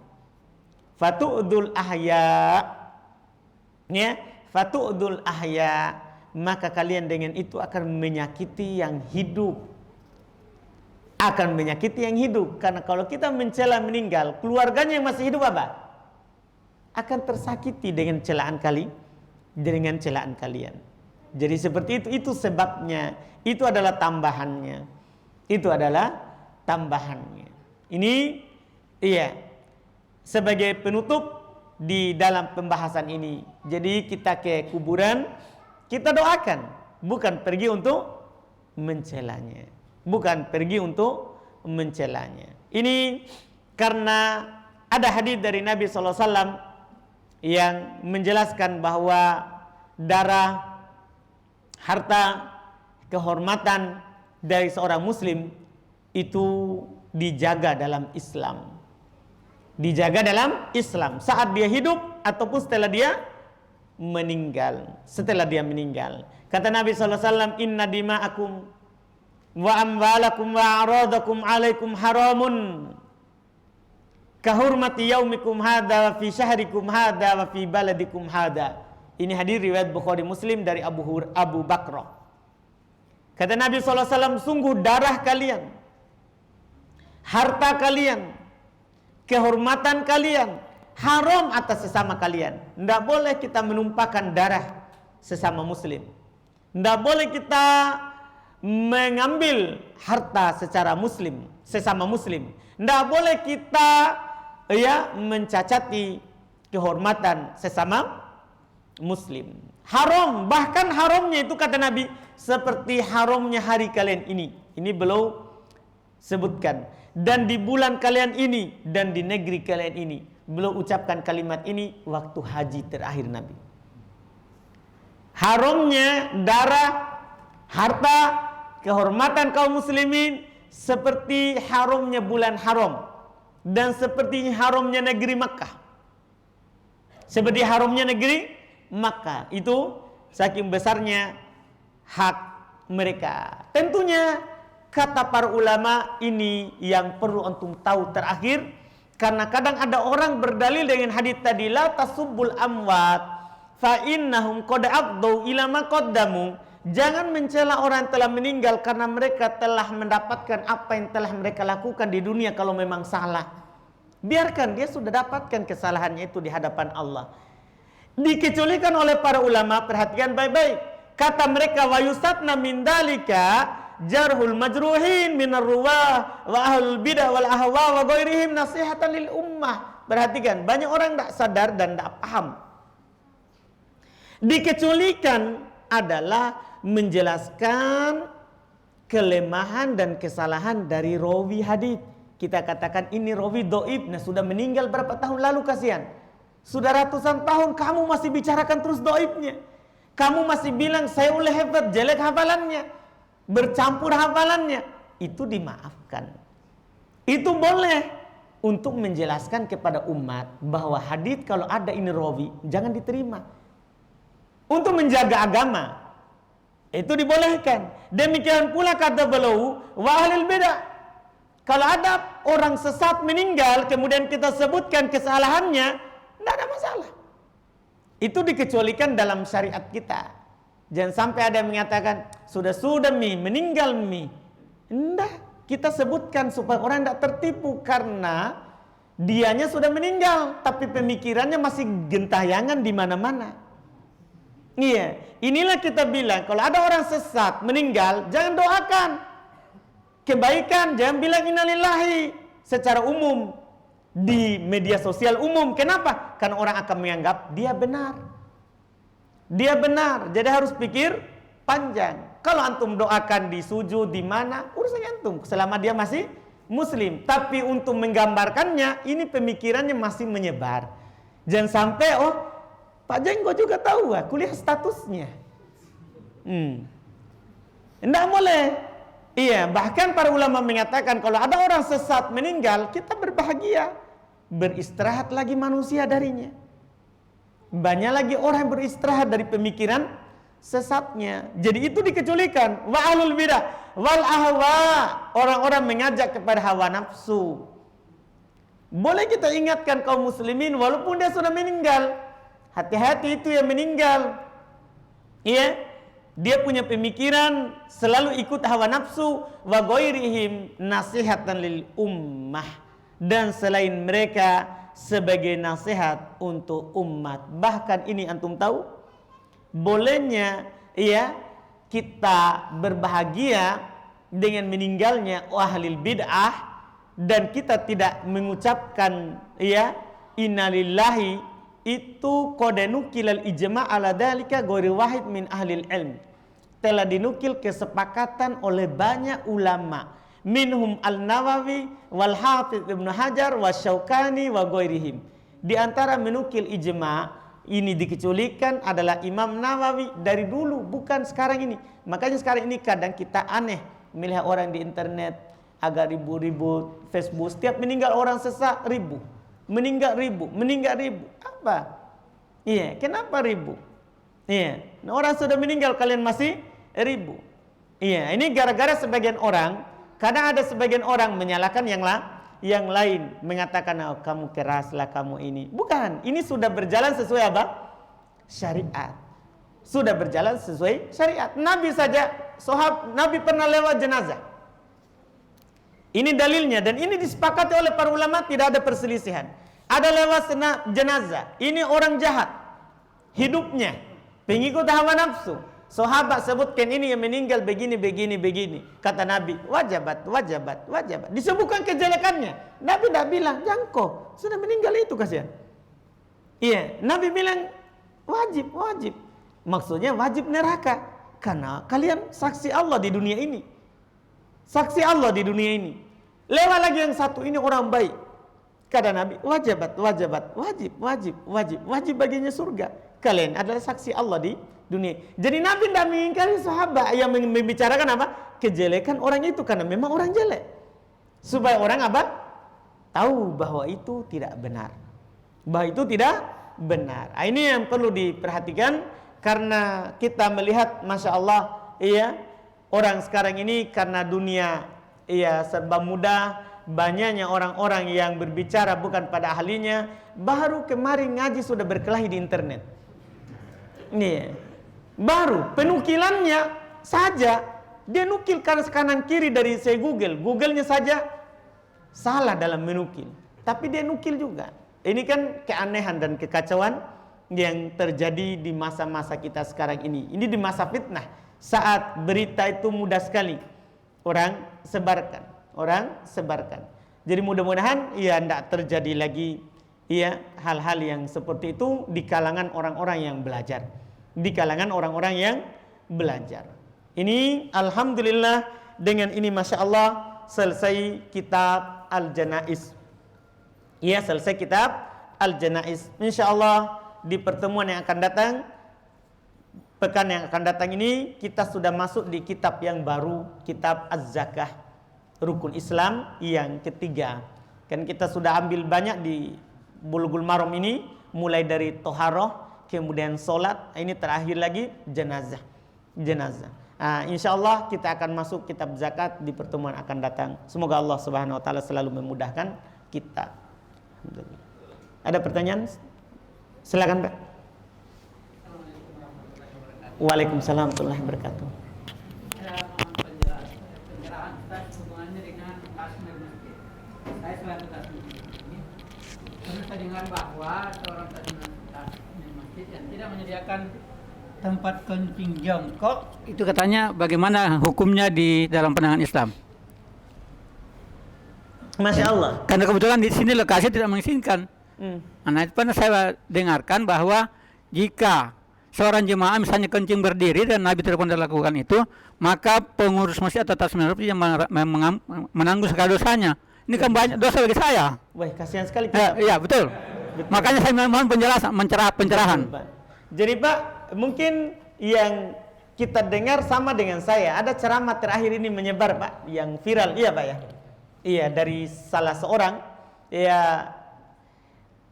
Fatu'dul ahya, ya, fatu'dul ahya, maka kalian dengan itu akan menyakiti yang hidup. akan menyakiti yang hidup. Karena kalau kita mencela meninggal, keluarganya yang masih hidup apa? Akan tersakiti dengan celaan kalian. Jadi seperti itu sebabnya. Itu adalah tambahannya. Ini sebagai penutup di dalam pembahasan ini. Jadi kita ke kuburan, kita doakan, bukan pergi untuk mencelanya. Ini karena ada hadis dari Nabi SAW yang menjelaskan bahwa darah, harta, kehormatan dari seorang muslim itu dijaga dalam Islam. Saat dia hidup ataupun setelah dia meninggal. Kata Nabi SAW, inna dima'akum wa amwalakum wa a'radakum alaikum haramun kahurmati yaumikum hadha wa fi syahrikum hadha wa fi baladikum hadha. Ini hadis riwayat Bukhari Muslim dari Abu Bakrah. Kata Nabi SAW, sungguh darah kalian, harta kalian, kehormatan kalian haram atas sesama kalian. Tidak boleh kita menumpahkan darah sesama muslim. Tidak boleh kita mengambil harta sesama muslim. Tidak boleh kita mencacati kehormatan sesama muslim. Haram, bahkan haramnya itu kata Nabi seperti haramnya hari kalian ini. Ini beliau sebutkan. Dan di bulan kalian ini dan di negeri kalian ini. Beliau ucapkan kalimat ini waktu haji terakhir Nabi. Haramnya darah, harta, kehormatan kaum muslimin seperti haramnya bulan haram dan seperti haramnya negeri Makkah. Itu saking besarnya hak mereka. Tentunya kata para ulama ini yang perlu antum tahu terakhir, karena kadang ada orang berdalil dengan hadits tadi, la tasubbul amwat fa innahum qad afdau ila ma qaddamu. Jangan mencela orang yang telah meninggal karena mereka telah mendapatkan apa yang telah mereka lakukan di dunia. Kalau memang salah, biarkan, dia sudah dapatkan kesalahannya itu di hadapan Allah. Dikecualikan oleh para ulama, perhatikan baik-baik. Kata mereka, wa yusatna min dalika jarhul majruhin minar ruwah wa ahlul bidah wal ahwa wa ghairihim nasihatan lil ummah. Perhatikan, banyak orang tidak sadar dan tidak paham. Dikecualikan adalah menjelaskan kelemahan dan kesalahan dari rawi hadis. Kita katakan ini rawi dhaif, nah sudah meninggal berapa tahun lalu, kasihan. Sudah ratusan tahun kamu masih bicarakan terus dhaifnya. Kamu masih bilang saya uleh hebat, jelek hafalannya, bercampur hafalannya. Itu dimaafkan. Itu boleh untuk menjelaskan kepada umat bahwa hadis kalau ada ini rawi jangan diterima. Untuk menjaga agama itu dibolehkan. Demikian pula kata beliau wa ahlul bidah. Kalau ada orang sesat meninggal kemudian kita sebutkan kesalahannya, tidak ada masalah. Itu dikecualikan dalam syariat kita. Jangan sampai ada yang mengatakan sudah meninggal. Tidak, kita sebutkan supaya orang tidak tertipu karena dianya sudah meninggal tapi pemikirannya masih gentayangan di mana-mana. Iya, inilah kita bilang kalau ada orang sesat meninggal jangan doakan kebaikan, jangan bilang innalillahi secara umum di media sosial umum. Kenapa? Karena orang akan menganggap dia benar. Jadi harus pikir panjang. Kalau antum doakan di sujud di mana, urusannya antum selama dia masih muslim. Tapi untuk menggambarkannya ini pemikirannya masih menyebar. Jangan sampai Pak Jenggo juga tahu, kuliah statusnya. Tidak boleh. Iya, bahkan para ulama mengatakan kalau ada orang sesat meninggal, kita berbahagia. Beristirahat lagi manusia darinya. Banyak lagi orang yang beristirahat dari pemikiran sesatnya. Jadi itu dikecualikan. Wa ahlul bidah wal ahwa, orang-orang mengajak kepada hawa nafsu. Boleh kita ingatkan kaum muslimin walaupun dia sudah meninggal. Hati-hati itu yang meninggal. Iya. Dia punya pemikiran selalu ikut hawa nafsu, wa ghairihim nasihatan lil ummah, dan selain mereka sebagai nasihat untuk umat. Bahkan ini antum tahu, bolehnya ya kita berbahagia dengan meninggalnya ahlul bid'ah, dan kita tidak mengucapkan ya innalillahi, itu qad nukilal ijma' ala dzalika ghairi wahid min ahlil ilm. Telah dinukil kesepakatan oleh banyak ulama, minhum Al-Nawawi wal Hafidz Ibnu Hajar wa Syaukani wa ghairihim. Di antara menukil ijma' ini dikecualikan adalah Imam Nawawi dari dulu, bukan sekarang ini. Makanya sekarang ini kadang kita aneh melihat orang di internet agak ribut-ribut, Facebook, setiap meninggal orang sesat ribu. Meninggal ribu. Apa? Iya, kenapa ribu? Iya, nah, orang sudah meninggal kalian masih ribu. Iya, ini gara-gara sebagian orang, kadang ada sebagian orang menyalahkan yang lain, mengatakan oh, kamu keraslah, kamu ini. Bukan, ini sudah berjalan sesuai apa? Syariat. Sudah berjalan sesuai syariat. Nabi saja, Nabi pernah lewat jenazah. Ini dalilnya, dan ini disepakati oleh para ulama, tidak ada perselisihan. Ada lewat jenazah, ini orang jahat hidupnya, pengikut hawa nafsu. Sahabat sebutkan ini yang meninggal begini. Kata Nabi, wajabat. Disebutkan kejelekannya. Nabi tidak bilang, jangko, sudah meninggal itu kasihan. Iya, Nabi bilang wajib. Maksudnya wajib neraka, karena kalian saksi Allah di dunia ini. Saksi Allah di dunia ini. Lewat lagi yang satu, ini orang baik. Kata Nabi, wajib baginya surga. Kalian adalah saksi Allah di dunia. Jadi Nabi tidak mengingkari sahabat yang membicarakan apa? Kejelekan orang itu, karena memang orang jelek. Supaya orang apa? Tahu bahwa itu tidak benar. Nah, ini yang perlu diperhatikan, karena kita melihat, Masya Allah, iya, orang sekarang ini karena dunia iya serba mudah, banyaknya orang-orang yang berbicara bukan pada ahlinya. Baru kemarin ngaji sudah berkelahi di internet. Nih, baru penukilannya saja dia nukil kanan kiri dari saya Google-nya saja salah dalam menukil, tapi dia nukil juga. Ini kan keanehan dan kekacauan yang terjadi di masa-masa kita sekarang ini. Ini di masa fitnah, saat berita itu mudah sekali orang sebarkan. Jadi mudah-mudahan ya tidak terjadi lagi ya hal-hal yang seperti itu di kalangan orang-orang yang belajar. Ini alhamdulillah, dengan ini Masya Allah selesai kitab Al-Janaiz. Ya, selesai kitab Al-Janaiz. Insya Allah di pertemuan yang akan datang, pekan yang akan datang ini, kita sudah masuk di kitab yang baru, kitab Az-Zakah, rukun Islam yang ketiga. Kan kita sudah ambil banyak di Bulughul Maram ini, mulai dari toharoh, kemudian solat, ini terakhir lagi jenazah. Insya Allah kita akan masuk kitab zakat di pertemuan akan datang. Semoga Allah Subhanahu Wa Taala selalu memudahkan kita. Ada pertanyaan? Silakan Pak. Waalaikumsalam warahmatullahi wabarakatuh. Pencerahan Ustaz hubungannya dengan tasmir masjid. Saya selaku tasmir ini pernah saya dengar bahwa seorang tasmir masjid yang tidak menyediakan tempat kencing jongkok, itu katanya bagaimana hukumnya di dalam pandangan Islam? Masya Allah. Karena kebetulan di sini lokasi tidak mengizinkan. Nah, itu pernah saya dengarkan bahwa jika seorang jemaah misalnya kencing berdiri dan Nabi tidak pernah lakukan itu, maka pengurus masjid atau tasmir yang menanggung segala dosanya. Ini kan banyak dosa bagi saya. Wah, kasihan sekali. Iya, betul. Makanya saya mohon pencerahan. Betul, Pak. Jadi Pak, mungkin yang kita dengar sama dengan saya. Ada ceramah terakhir ini menyebar Pak, yang viral, iya Pak ya? Iya, dari salah seorang. Ya,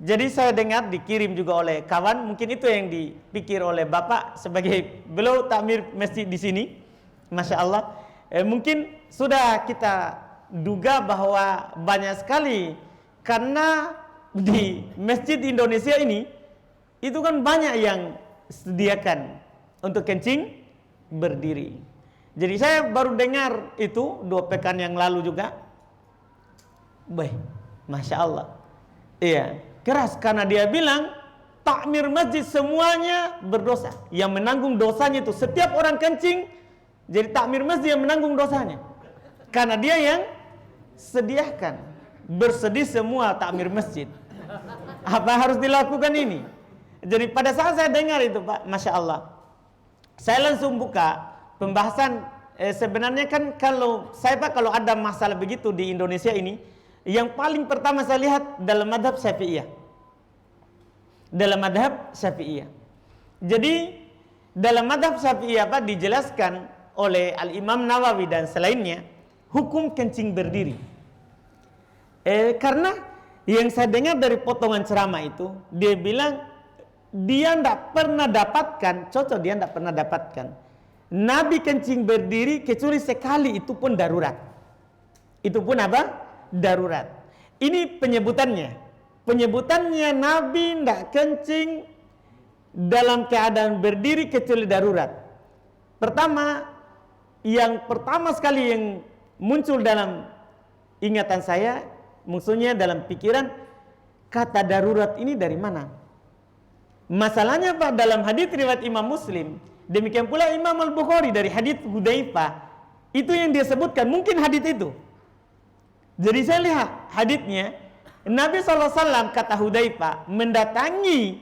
jadi saya dengar dikirim juga oleh kawan. Mungkin itu yang dipikir oleh Bapak sebagai beliau takmir masjid di sini. Masya Allah. Mungkin sudah kita duga bahwa banyak sekali, karena di masjid Indonesia ini itu kan banyak yang sediakan untuk kencing berdiri. Jadi saya baru dengar itu 2 pekan yang lalu juga. Masya Allah. Iya, keras karena dia bilang takmir masjid semuanya berdosa. Yang menanggung dosanya itu setiap orang kencing, jadi takmir masjid yang menanggung dosanya. Karena dia yang sediakan, bersedih semua takmir masjid. Apa harus dilakukan ini? Jadi pada saat saya dengar itu Pak, Masya Allah, saya langsung buka pembahasan. Sebenarnya kan kalau ada masalah begitu di Indonesia ini, yang paling pertama saya lihat dalam madhab Syafi'iyah. Dalam madhab Syafi'iyah. Jadi dalam madhab Syafi'iyah Pak dijelaskan oleh Al-Imam Nawawi dan selainnya hukum kencing berdiri. Karena yang saya dengar dari potongan ceramah itu, dia bilang dia tidak pernah dapatkan Nabi kencing berdiri kecuali sekali, itu pun darurat. Itu pun apa? Darurat. Ini penyebutannya. Penyebutannya Nabi tidak kencing dalam keadaan berdiri kecuali darurat. Yang pertama sekali yang muncul dalam ingatan saya, maksudnya dalam pikiran, kata darurat ini dari mana? Masalahnya Pak, dalam hadis riwayat Imam Muslim, demikian pula Imam Al-Bukhari dari hadis Hudzaifah, itu yang dia sebutkan, mungkin hadis itu. Jadi saya lihat hadisnya, Nabi SAW kata Hudzaifah mendatangi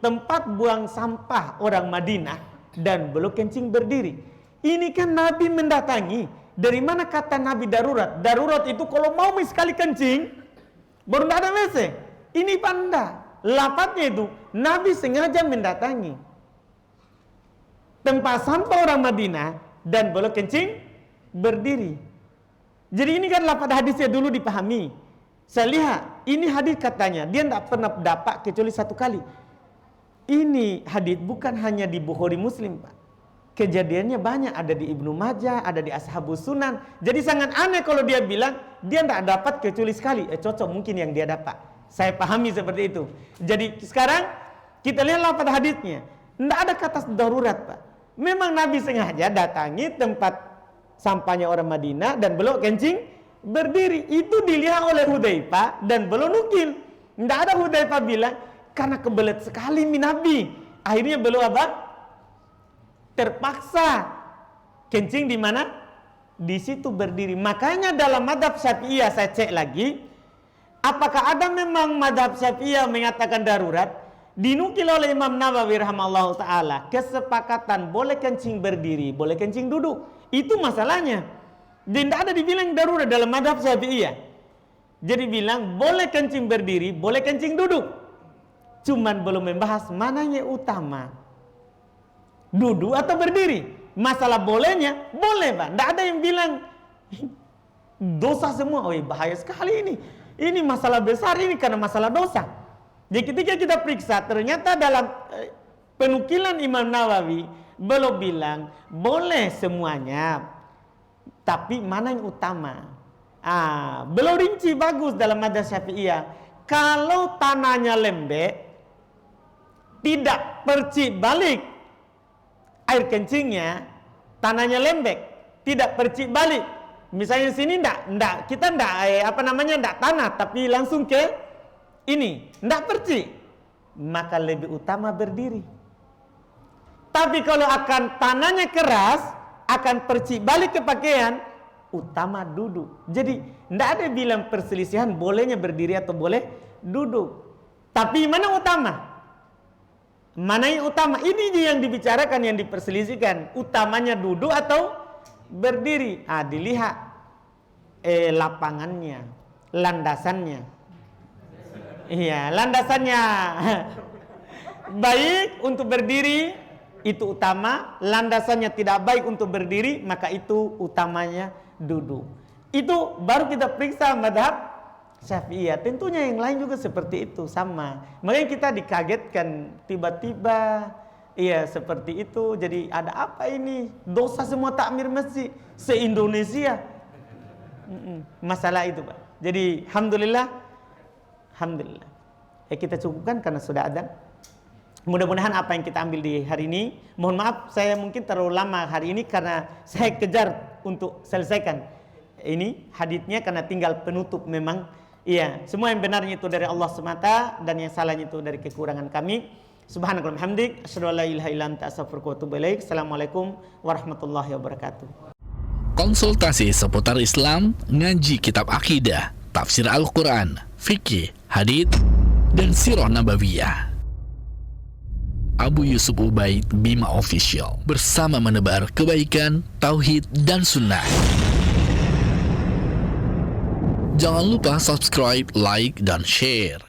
tempat buang sampah orang Madinah dan belum kencing berdiri. Ini kan Nabi mendatangi. Dari mana kata Nabi darurat? Darurat itu kalau mau sekali kencing baru tidak ada WC. Ini panda. Lapatnya itu Nabi sengaja mendatangi tempat sampah orang Madinah dan belum kencing berdiri. Jadi ini kan lapat hadisnya dulu dipahami. Saya lihat ini hadis katanya dia tidak pernah dapat kecuali 1 kali. Ini hadis bukan hanya di Bukhari Muslim Pak. Kejadiannya banyak, ada di Ibnu Majah, ada di Ashabus Sunan. Jadi sangat aneh kalau dia bilang dia tidak dapat kecuali sekali. Cocok mungkin yang dia dapat. Saya pahami seperti itu. Jadi sekarang kita lihatlah pada hadisnya. Tidak ada kata darurat Pak. Memang Nabi sengaja datangi tempat sampahnya orang Madinah dan belum kencing berdiri. Itu dilihat oleh Hudzaifah dan belum nukil. Tidak ada Hudzaifah bilang karena kebelet sekali Nabi. Akhirnya belum apa? Terpaksa kencing di mana? Di situ berdiri. Makanya dalam madhab Syafi'iyah saya cek lagi, apakah ada memang madhab Syafi'iyah mengatakan darurat? Dinukil oleh Imam Nawawi rahimahullah ta'ala kesepakatan boleh kencing berdiri, boleh kencing duduk. Itu masalahnya. Dan tidak ada dibilang darurat dalam madhab Syafi'iyah. Jadi bilang boleh kencing berdiri, boleh kencing duduk. Cuman belum membahas mananya utama, duduk atau berdiri. Masalah bolehnya, boleh Pak. Tidak ada yang bilang dosa semua. Bahaya sekali ini. Ini masalah besar ini karena masalah dosa. Jadi ketika kita periksa, ternyata dalam penukilan Imam Nawawi belum bilang boleh semuanya, tapi mana yang utama. Belum rinci bagus dalam madzhab Syafi'iyah. Kalau tanahnya lembek, tidak percik balik air kencingnya, tanahnya lembek, tidak percik balik. Misalnya sini kita enggak tanah, tapi langsung ke ini, enggak percik, maka lebih utama berdiri. Tapi kalau akan tanahnya keras, akan percik balik ke pakaian, utama duduk. Jadi enggak ada bilang perselisihan bolehnya berdiri atau boleh duduk. Tapi mana utama? Mana yang utama? Ini yang dibicarakan, yang diperselisihkan. Utamanya duduk atau berdiri. Dilihat lapangannya, landasannya. Iya, landasannya baik untuk berdiri, itu utama. Landasannya tidak baik untuk berdiri, maka itu utamanya duduk. Itu baru kita periksa madhab Syafi'iyah. Tentunya yang lain juga seperti itu, sama. Makanya kita dikagetkan tiba-tiba, iya seperti itu. Jadi ada apa ini? Dosa semua takmir masjid se-Indonesia. Masalah itu Pak. Jadi alhamdulillah. Kita cukupkan karena sudah adzan. Mudah-mudahan apa yang kita ambil di hari ini, mohon maaf saya mungkin terlalu lama hari ini karena saya kejar untuk selesaikan ini haditsnya karena tinggal penutup memang. Iya, semua yang benarnya itu dari Allah semata dan yang salahnya itu dari kekurangan kami. Subhanakallahumma hamdik, asyhadu an la ilaha illa anta astaghfiruka wa atubu ilaik. Assalamualaikum warahmatullahi wabarakatuh. Konsultasi seputar Islam, ngaji kitab akidah, tafsir Al-Quran, fikih, hadits, dan sirah nabawiyah. Abu Yusuf Ubaid Bima Official bersama menebar kebaikan, tauhid, dan sunnah. Jangan lupa subscribe, like, dan share.